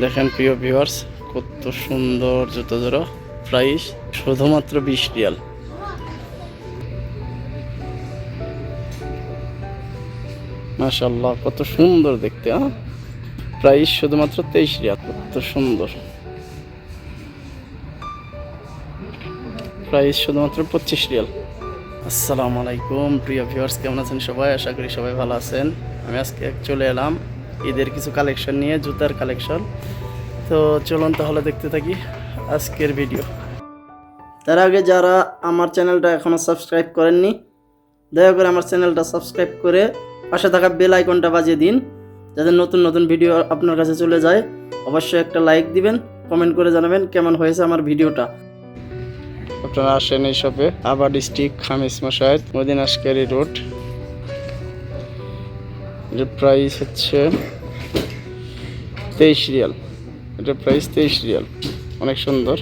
দেখেন প্রিয় ভিউয়ার্স, কত সুন্দর জুতো জোড়া। প্রাইস শুধুমাত্র 20 রিয়াল। মাশাআল্লাহ, কত সুন্দর দেখতে। প্রাইস শুধুমাত্র 23 রিয়াল। কত সুন্দর। প্রাইস শুধুমাত্র 25 রিয়াল। আসসালামু আলাইকুম প্রিয় ভিউয়ার্স, কেমন আছেন সবাই? আশা করি সবাই ভালো আছেন। আমি আজকে চলে এলাম ঈদের কিছু কালেকশন নিয়ে, জুতার কালেকশন। তো চলুন তাহলে দেখতে থাকি আজকের ভিডিও। তার আগে যারা আমার চ্যানেলটা এখনও সাবস্ক্রাইব করেননি, দয়া করে আমার চ্যানেলটা সাবস্ক্রাইব করে পাশে থাকা বেল আইকনটা বাজিয়ে দিন, যাতে নতুন নতুন ভিডিও আপনার কাছে চলে যায়। অবশ্যই একটা লাইক দিবেন, কমেন্ট করে জানাবেন কেমন হয়েছে আমার ভিডিওটা। আপনারা আসেন এই শপে, আবার ডিস্ট্রিক্ট খামিস মশায়েদ, মদিনা আশকারি রোড। এর প্রাইস হচ্ছে 23 রিয়াল। এটার প্রাইস 23 রিয়াল। অনেক সুন্দর।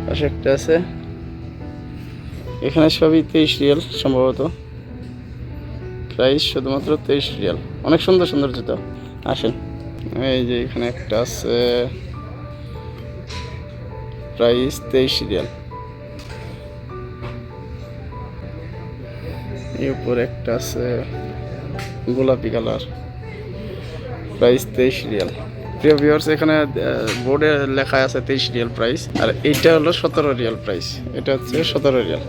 পাশে একটা আছে, এখানে সবই 23 রিয়াল সম্ভবত। প্রাইস শুধুমাত্র 23 রিয়াল। অনেক সুন্দর সুন্দর জুতো। আসেন, এই যে এখানে একটা আছে, প্রাইস 23 রিয়াল। এই উপরে একটা আছে গোলাপি কালার, প্রাইস 23 রিয়াল। প্রিয় ভিউয়ার্স, এখানে বোর্ডে লেখা আছে 23 রিয়াল প্রাইস, আর এইটা হলো 17 রিয়াল প্রাইস। এটা হচ্ছে 17 রিয়াল।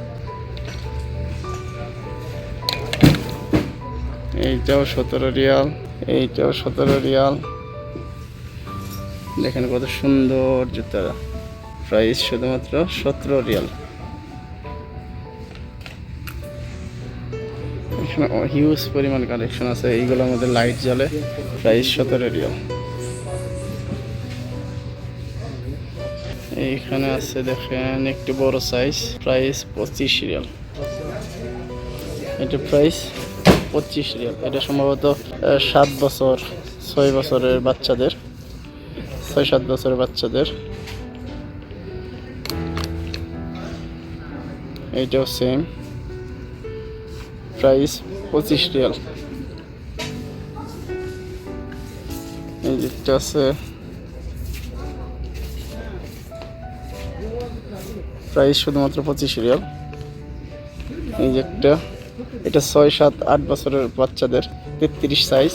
এইটাও 17 রিয়াল, এইটাও 17 রিয়াল। দেখেন কত সুন্দর জুতা। প্রাইস শুধুমাত্র 17 রিয়াল। এখানে হিউজ পরিমাণ কালেকশন আছে, এইগুলোর মধ্যে লাইট জ্বলে। Price 17 Real. এইখানে আছে দেখেন একটু বড় সাইজ, প্রাইস 25 রিয়াল। এটা প্রাইস 25 রিয়াল। এটা সম্ভবত 7 বছর 6 বছরের বাচ্চাদের, 6-7 বছরের বাচ্চাদের। এইটাও সেম, প্রাইস 25 রিয়াল। এই যেটা আছে, প্রাইস শুধুমাত্র 25 রিয়াল। এই যে একটা, এটা 6-7-8 বছরের বাচ্চাদের, 33 সাইজ।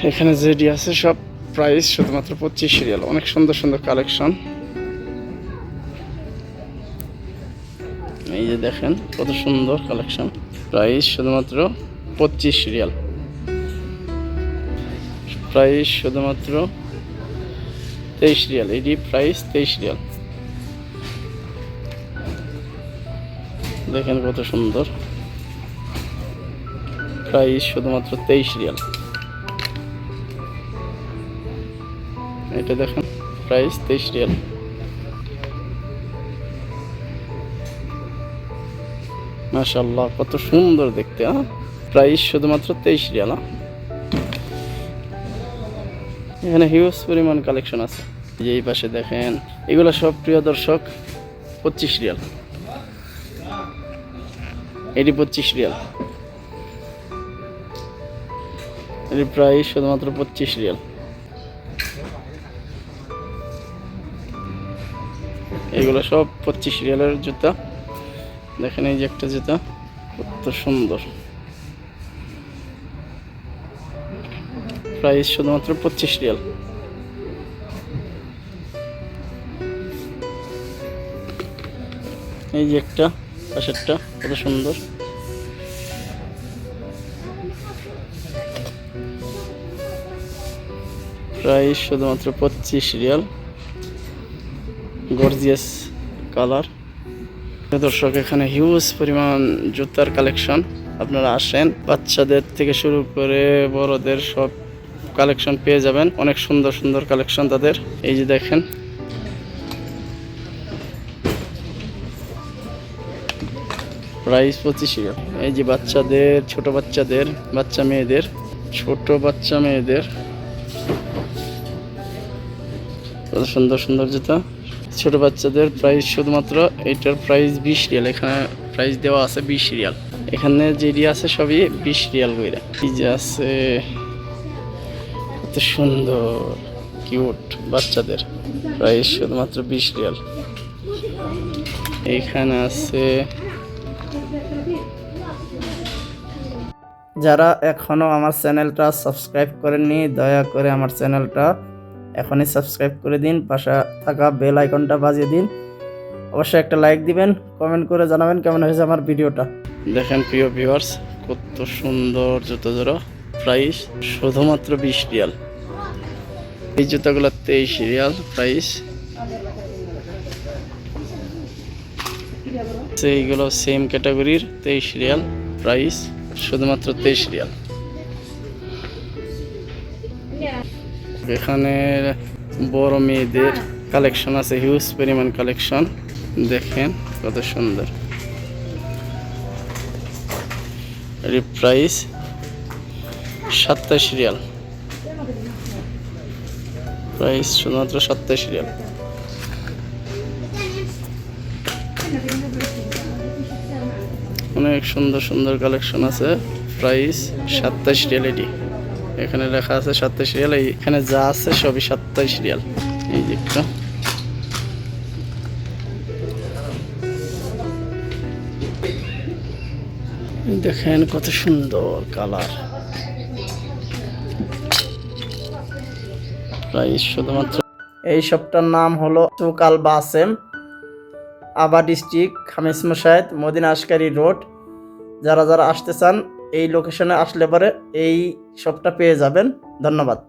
এখানে যেটি আছে সব প্রাইস শুধুমাত্র 25 রিয়াল। অনেক সুন্দর সুন্দর কালেকশন। এই যে দেখেন কত সুন্দর কালেকশন। প্রাইস শুধুমাত্র 25 রিয়াল। প্রাইস শুধুমাত্র 23 রিয়াল। এটি প্রাইস 23 রিয়াল। দেখেন কত সুন্দর। প্রাইস শুধুমাত্র 23 রিয়াল। এটা দেখেন, প্রাইস 23 রিয়াল। মাশাআল্লাহ, কত সুন্দর দেখতে। প্রাইস শুধুমাত্র 23 রিয়াল। এখানে হিউজ পরিমাণ কালেকশন আছে। যে এই পাশে দেখেন, এগুলো সব প্রিয় দর্শক 25 রিয়াল। এটি 25 রিয়াল। এটি প্রাইস শুধুমাত্র 25 রিয়াল। এগুলো সব 25 রিয়ালের জুতা। দেখেন এই যে একটা জুতা, কত সুন্দর। প্রাইস শুধুমাত্র 25 রিয়াল। এই যে একটা, পাশেরটা কত সুন্দর। প্রাইস শুধুমাত্র 25 রিয়াল। Gorgeous colour. দর্শক, এখানে হিউজ পরিমাণ জুতার কালেকশন। আপনারা আসেন, বাচ্চাদের থেকে শুরু করে বড়দের সব কালেকশন পেয়ে যাবেন। অনেক সুন্দর সুন্দর কালেকশন তাদের। এই যে দেখেন, প্রাইস 25 রিয়াল। এই যে বাচ্চাদের, ছোট বাচ্চাদের, বাচ্চা মেয়েদের, ছোট বাচ্চা মেয়েদের কত সুন্দর সুন্দর জুতা। ছোট বাচ্চাদের প্রাইস শুধুমাত্র, এইটার প্রাইস 20 রিয়াল। এখানে প্রাইস দেওয়া আছে 20 রিয়াল। এখানে যেটি আছে সবই 20 রিয়াল করে। এই যে আছে কত সুন্দর কিউট বাচ্চাদের, প্রাইস শুধুমাত্র 20 রিয়াল। এইখানে আছে, যারা এখনো আমার চ্যানেলটা সাবস্ক্রাইব করেননি দয়া করে আমার চ্যানেলটা এখনই সাবস্ক্রাইব করে দিন, পাশে থাকা বেল আইকনটা বাজিয়ে দিন, অবশ্যই একটা লাইক দিবেন, কমেন্ট করে জানাবেন কেমন হয়েছে আমার ভিডিওটা। দেখেন প্রিয় ভিউয়ার্স, কত সুন্দর জুতো জোড়া, প্রাইস শুধুমাত্র 20 রিয়াল। এই জুতাগুলো 23 রিয়াল প্রাইস। এইগুলো সেম ক্যাটাগরির 23 রিয়াল প্রাইস, শুধুমাত্র 23 রিয়াল। এখানে বড় মেয়েদের কালেকশন আছে, হিউজ পরিমাণ কালেকশন, দেখেন কত সুন্দর। এর প্রাইস 27 রিয়াল, প্রাইস শুধুমাত্র 27 রিয়াল। অনেক সুন্দর সুন্দর কালেকশন আছে, প্রাইস 27 রিয়াল। এটি এখানে লেখা আছে 27 রিয়াল, এখানে যা আছে সবই 27 রিয়াল। এই যে একটা দেখেন কত সুন্দর কালার, প্রাইস শুধুমাত্র। এই শপটার নাম হলো সুক আল বাসেম, আবা ডিস্ট্রিক্ট, খামিস মুশাহেদ, মদিনা আশকারি রোড। যারা যারা আসতে চান এই লোকেশনে আসলে পরে এই শপটা পেয়ে যাবেন। ধন্যবাদ।